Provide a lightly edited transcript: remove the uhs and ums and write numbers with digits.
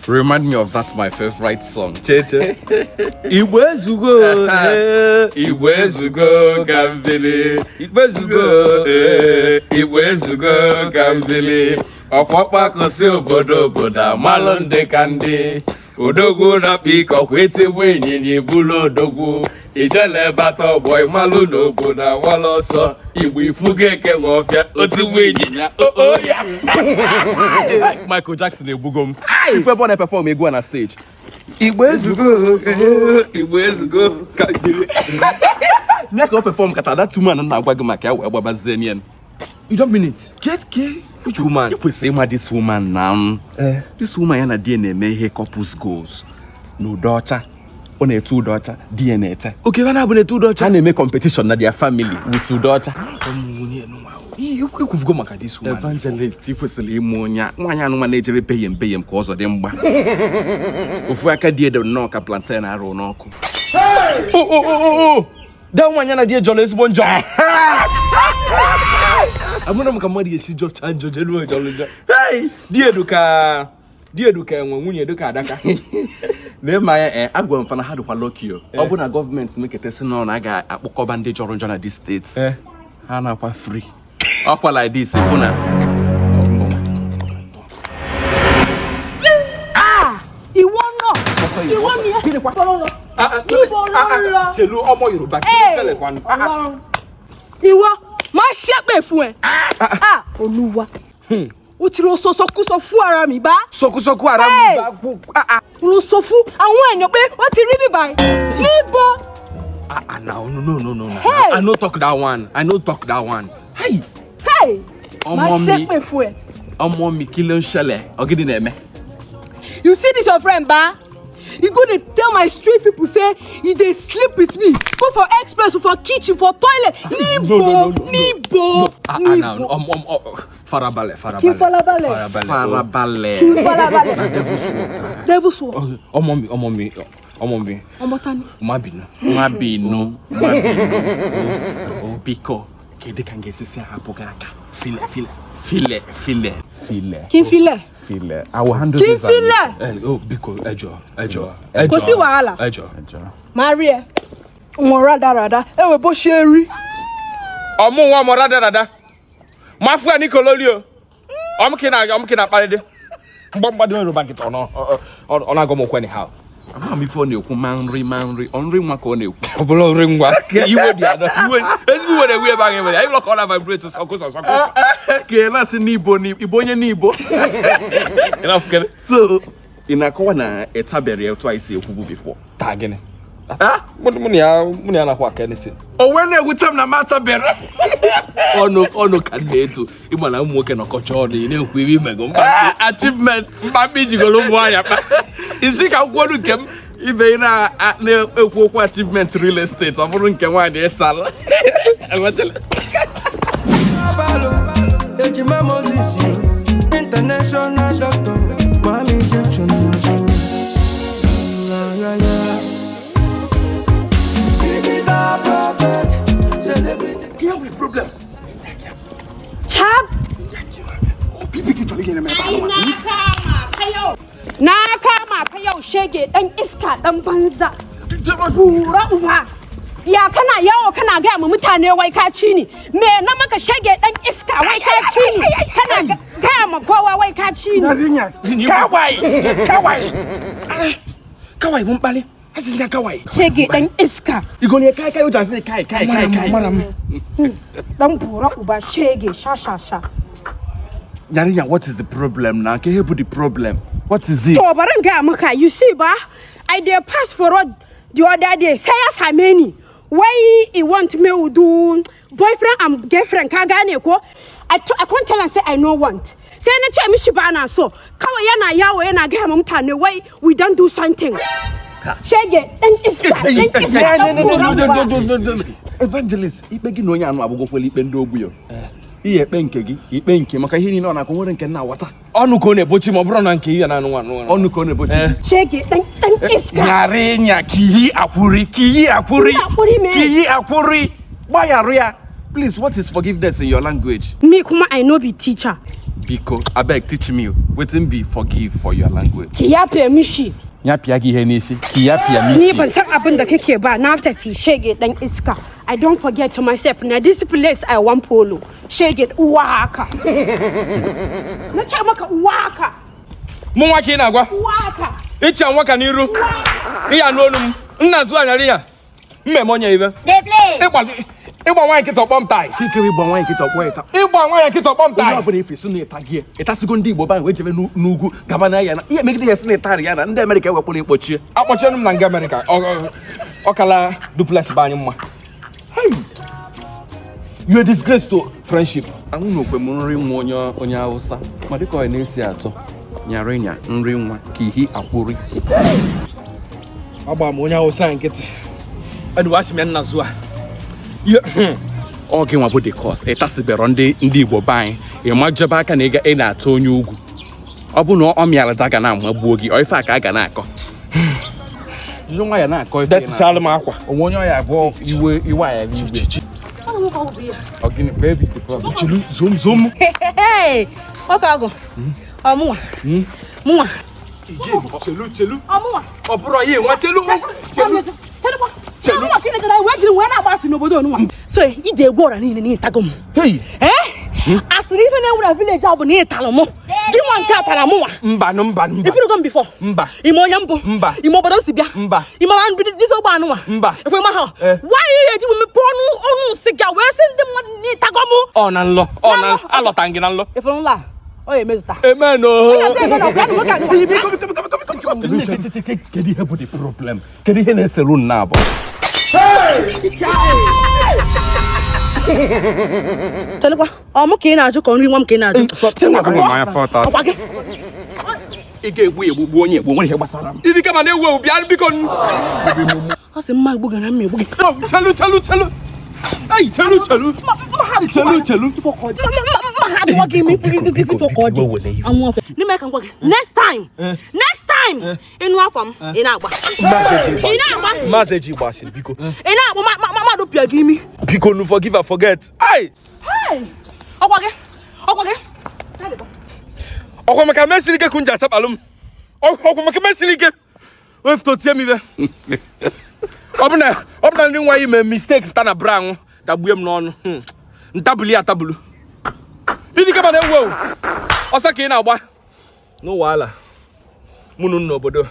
Remind me of that my favorite song. Cheche. Igbo ezugo, Igbo ezugo gambili. Igbo ezugo, Igbo ezugo gambili. Ọfọkpa kosi obodo amalụ ndị ka ndị. Odogwu na piko kwete wenye ni bulo odogwu. Ijele bata boy malu no boda wala ọsọ. Igbo ifuge ke ngofia oti wenye ya. Oh yeah. Michael Jackson ebugom. If ever I perform go on a stage. Igbo ezugo, Igbo ezugo ka giri. Never perform kata that two man na agwa gị maka ya agbabazenian. You don't mean it. Get which woman? You say this woman now. This woman yana DNA he couples goals. No daughter. On a two daughter DNA. Okay, when I have two daughter, and make competition na their family with two daughter. You could go maka this woman. Evangelist, if we say monya, mwanya no manage we pay him cause of them ba. Ofu aka die de no ka plantain aro no ko. Oh. That one yana die jolly bonjo. Amuna mkamadi yesi jo chanjo jenu jolly. Hey, die duka nwunye duka adaka. Ne my agwa mfana hadu kwa lokio. Obu na government make it no na ga akpokoba ndi joro na this state. Ha na kwa free. Akwa like this kuna. Iwo kwa tolo. Chelu omo Yoruba ki sele kwanu. Iwo ma shepe fun e. Oluwa. O ti ro sosoku so fu ara mi ba. Soku ara mi ba. Lo so fu awon eyan pe o ti ri bi bai. Nibo. No. Hey. I no talk that one. Hey. Ma shepe fun e. Omo mi ki lo nsele. Ogidi na eme. You see this your friend ba? You go to tell my street people say they sleep with me. Go for express, for kitchen, for toilet. Nibo. Farabale. Devil's walk. Omomi. Mabino. Biko. Kede kange sisi apogaka. File. Kin file? File. I will handle this. Kin file? Oh, Biko, ejo. Kosi wahala. Ejo. Maria. Morada. Ewe bo sheri. Omo wa morada. Mafu ani kololio. Omkina palede. Mbomba de Yoruba kit ono. Ona go mo kwani how. Ama mi phone ekwu manri onri nwa ka ọ na-ekwu obolo nri ngwa iwe dị ada iwe ezigbo were we ba ngwe ayi lock on vibrate sokoso ke na si n'Igbo onye n'Igbo so inakowa na etabere otu isi ekwubu before ta gini muni ya na kwa keneti o we na egwutem na mata bere ono ka na-eto ịma na ụmụ nwoke nọkọcha ọdụ na-ekwu ibe imego achievement mami jigolo ụmụ anya pa isi ka kwuo nke m ibe na-ekwu okwu achievement real estate ọ bụrụ nke nwaanyị etala international doctor mami injection you have a problem. Chap. Nakama payo shege dan iska dan banza. Fura uwa. Ya kana yawo kana ga mu mutane wai ka ci ni. Me na maka shege dan iska wai ka ci ni. Kana ga ma kowa wai ka ci ni. Kawai mun bale. Asisina kawai. Shege dan iska. Igone kai o jansi kai. Maram. Dan fura uba shege sha. Nyarinya, what is the problem now? Can you help with the problem? What is it? You see, ba, I did pass for road the other day. Say as how many? Why he want me to do boyfriend and girlfriend? Kagane ko? I can't tell and say I no want. Say na che mi shibana so. Kawa na yawo na ga mam tane why we don't do something. Shege, then it's no. Evangelist, ibegi no nya anu abugo kweli ikpe ndo ogu yo. Ikpe nke maka ihe ni na ko nwere nke na wata. Onu ko na-ebochi ma bụrụ na nke ihe na anụ. Onu ko na-ebochi. Shege, then iska. Nyarinya kiyi akwuri. Bayaria. Please, what is forgiveness in your language? Me kuma I no be teacher. Biko, I beg teach me. Waiting be forgive for your language. Kiyape mishi. Nyapia gi henishi. Kiapia mishi. Ni ban san abin da kake ba na tafi shege dan iska. I don't forget to myself. Now this place I want polo. Shege uwaka. Na ce maka uwaka. Mun wake na gwa. Uwaka. Icha nwaka n'iru. Iya n'onu m. Nna zuwa nyari ya. Mmemonye ibe. Igba nwa nkịta ọkpọm tai. Kikiri igba nwa nkịta ọkpọ ịta. Igba nwa nkịta ọkpọm tai. Onye ọbụla efe si na ịta gị. Ịtasigo ndị Igbo ba wee jebe n'ugwu gaba na ya na. Ihe megide ya si na ịtarị ya na ndị Amerịka ewekpụrụ ikpochie. Akpọchie m na nga Amerịka. Ọkala duplex ba anyị mma. You a disgrace to friendship. Anwụ na okwe m nri nwa onye Hausa. Ma dịka ọ na-esi atọ. Nyarịnya nri nwa ka ihi akwụrị. Agba m onye Hausa nkịtị. Adu wasị m nna zuwa. Ọ gị nwa bụ the cause ịtasibero ndị Igbo be anyị ịmajebe aka na ị na-atụ onye ugwu ọ bụ na ọ mịara daga na amagbuo gị ọ ife aka a ga na-akọ jiri nwa ya na-akọ ife Detichalụ m akwa onwe onye ọya abụọ iwe aya n'igwe ọ gịnị baby the problem chelu zom Oka ago. Ọmụnwa. Mụnwa. Chelu ọ bụrụ ihe nwa chelu Chelu kini kada we we na gbasi n'obodo onwa. So I dey go ora ni tago mu. Hey. Asiri ife na ewura village abu ni italo mu. Gi nwa nke atara mu wa. Mba. If you go before. Mba. Imo yambo. Mba. Imo bodo si bia. Mba. Imo an bi dis ogba anu wa. Mba. If we ma ha. Why you dey me ponu onu siga we send dem ni tago mu. Ọ na nlọ. Alọta ngị na nlọ. If you la. Oye mezuta. Amen o. Kedu ihe bụ the problem? Kedu ihe na-eselu nna abụ? Telekwa, ọmụ ka ị na-ajụ ka nri nwa m ka ị na-ajụ. Ị ga-egbu onye egbu nwere ihe gbasara m. Ịdị kama na-ewu ewu bịa biko. Ọ sị mma egbu gara m egbu gị. Chelu. Ay, chelu. Next time, inu afam, ina agba. Message gbasịrị biko. Ina agba ma do pia gimi. Biko no forgive and forget. Hey. Okwa ge. Okwa maka mesiri ke kunja tapalum. Okwa maka mesiri ke. We fto tie mi be. Obna ndị nwa yi me mistake fta na brown da buem n'ọnụ. Ntabuli atabulu. Ịdị ka na ewu. Ọsa ka ị na-agba. No wahala. Munu n'obodo.